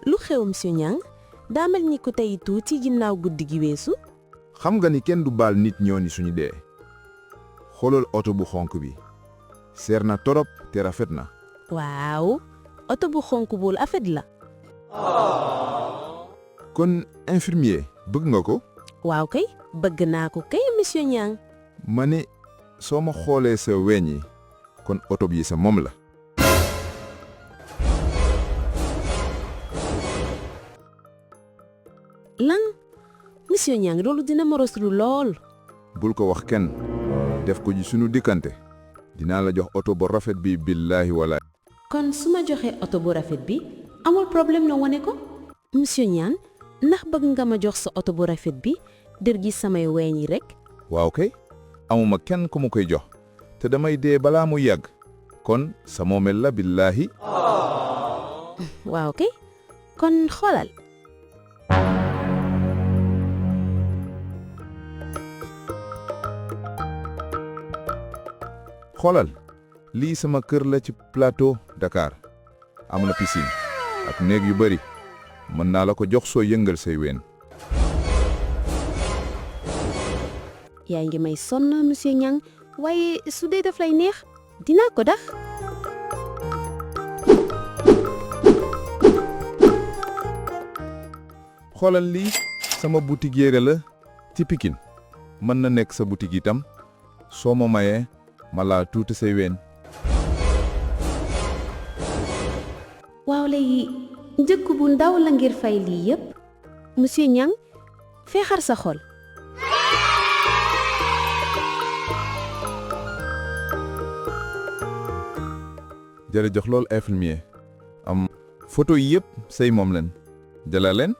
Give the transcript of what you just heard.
lu xew monsieur Niang daa mel ni ku tey tuuti ginnaaw guddi gi weesu. xam nga ni kenn du baal nit ñooni suñu dee xoolal oto bu xonk bi seer na torop te rafet na. waaw oto bu xonk bu rafet la. kon infirmier bëgg nga ko. waaw kay bëgg naa ko kay monsieur Niang. ma ne soo ma xoolee sa weñ yi kon oto bi sa moom la. lan monsieur Niang loolu dina ma roslu lool. bul ko wax kenn def ko ji sunu dikkante dinaa la jox oto bu rafet bi billaahi wala. kon su ma joxee oto bu rafet bi amul problème na wane ko. monsieur Niang ndax bëgg nga ma jox sa oto bu rafet bi dër gi samay weñ yi rekk. waaw kay amuma kenn ku ma koy jox te damay dee balaa mu yàgg kon sa moomeel la billaahi. waaw kay kon xoolal. xoolal lii sama kër la ci plateau Dakar am na piscine ak néeg yu bari mën naa la ko jox soo yëngal say ween. yaa ngi may sonn monsieur Niang waaye su dee daf lay neex dinaa ko def. xoolal lii sama boutique yére la ci Pikine mën na nekk sa boutique itam soo ma mayee ma laa tuuti say ween. waaw léegi njëkk bu ndaw la ngir fay lii yépp monsieur Niang feexar sa xol. jërëjëf loolu infirmier am photo yi yëpp say moom leen jëla leen.